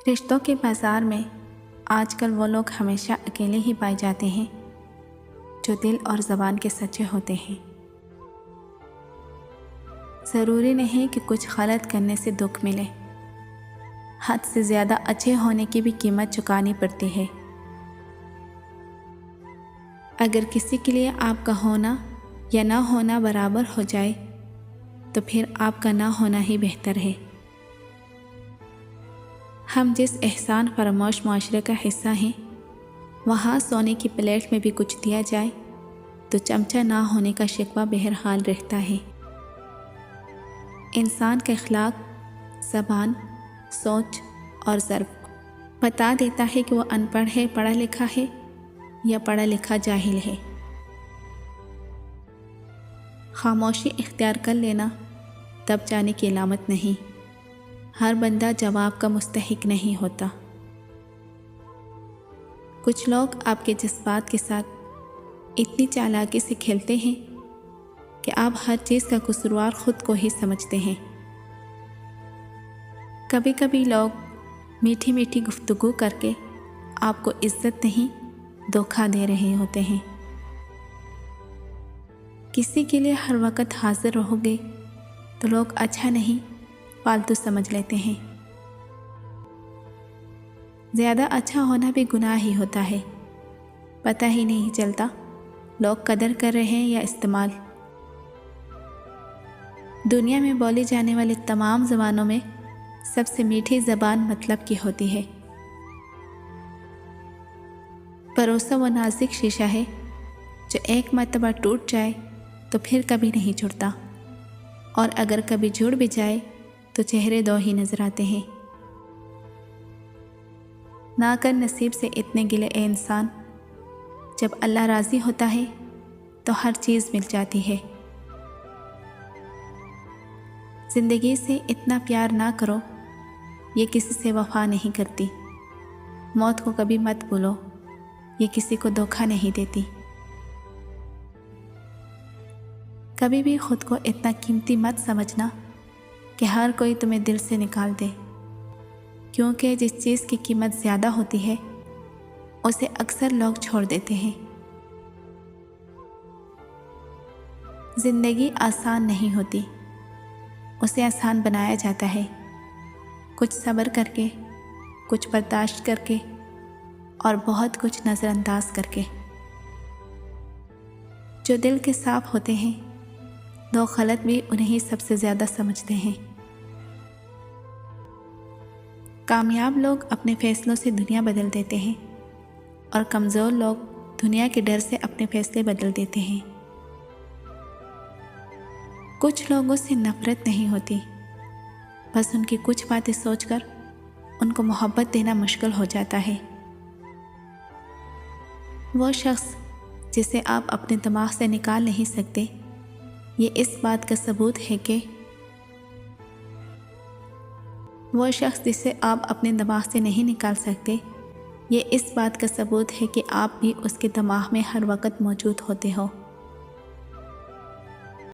رشتوں کے بازار میں آج کل وہ لوگ ہمیشہ اکیلے ہی پائے جاتے ہیں جو دل اور زبان کے سچے ہوتے ہیں۔ ضروری نہیں کہ کچھ غلط کرنے سے دکھ ملے، حد سے زیادہ اچھے ہونے کی بھی قیمت چکانی پڑتی ہے۔ اگر کسی کے لیے آپ کا ہونا یا نہ ہونا برابر ہو جائے تو پھر آپ کا نہ ہونا ہی بہتر ہے۔ ہم جس احسان فراموش معاشرے کا حصہ ہیں، وہاں سونے کی پلیٹ میں بھی کچھ دیا جائے تو چمچہ نہ ہونے کا شکوہ بہرحال رہتا ہے۔ انسان کا اخلاق، زبان، سوچ اور ضرب بتا دیتا ہے کہ وہ ان پڑھ ہے، پڑھا لکھا ہے یا پڑھا لکھا جاہل ہے۔ خاموشی اختیار کر لینا دب جانے کی علامت نہیں، ہر بندہ جواب کا مستحق نہیں ہوتا۔ کچھ لوگ آپ کے جذبات کے ساتھ اتنی چالاکی سے کھیلتے ہیں کہ آپ ہر چیز کا قصوروار خود کو ہی سمجھتے ہیں۔ کبھی کبھی لوگ میٹھی میٹھی گفتگو کر کے آپ کو عزت نہیں دھوکہ دے رہے ہوتے ہیں۔ کسی کے لیے ہر وقت حاضر رہو گے تو لوگ اچھا نہیں فالتو سمجھ لیتے ہیں۔ زیادہ اچھا ہونا بھی گناہ ہی ہوتا ہے، پتہ ہی نہیں چلتا لوگ قدر کر رہے ہیں یا استعمال۔ دنیا میں بولی جانے والی تمام زبانوں میں سب سے میٹھی زبان مطلب کی ہوتی ہے۔ بھروسہ وہ نازک شیشہ ہے جو ایک مرتبہ ٹوٹ جائے تو پھر کبھی نہیں جڑتا، اور اگر کبھی جڑ بھی جائے تو چہرے دو ہی نظر آتے ہیں۔ نہ کر نصیب سے اتنے گلے اے انسان، جب اللہ راضی ہوتا ہے تو ہر چیز مل جاتی ہے۔ زندگی سے اتنا پیار نہ کرو، یہ کسی سے وفا نہیں کرتی۔ موت کو کبھی مت بھولو، یہ کسی کو دھوکہ نہیں دیتی۔ کبھی بھی خود کو اتنا قیمتی مت سمجھنا کہ ہر کوئی تمہیں دل سے نکال دے، کیونکہ جس چیز کی قیمت زیادہ ہوتی ہے اسے اکثر لوگ چھوڑ دیتے ہیں۔ زندگی آسان نہیں ہوتی، اسے آسان بنایا جاتا ہے، کچھ صبر کر کے، کچھ برداشت کر کے اور بہت کچھ نظر انداز کر کے۔ جو دل کے صاف ہوتے ہیں لوگ غلط بھی انہیں سب سے زیادہ سمجھتے ہیں۔ کامیاب لوگ اپنے فیصلوں سے دنیا بدل دیتے ہیں، اور کمزور لوگ دنیا کے ڈر سے اپنے فیصلے بدل دیتے ہیں۔ کچھ لوگوں سے نفرت نہیں ہوتی، بس ان کی کچھ باتیں سوچ کر ان کو محبت دینا مشکل ہو جاتا ہے۔ وہ شخص جسے آپ اپنے دماغ سے نکال نہیں سکتے، یہ اس بات کا ثبوت ہے کہ وہ شخص جسے آپ اپنے دماغ سے نہیں نکال سکتے، یہ اس بات کا ثبوت ہے کہ آپ بھی اس کے دماغ میں ہر وقت موجود ہوتے ہو۔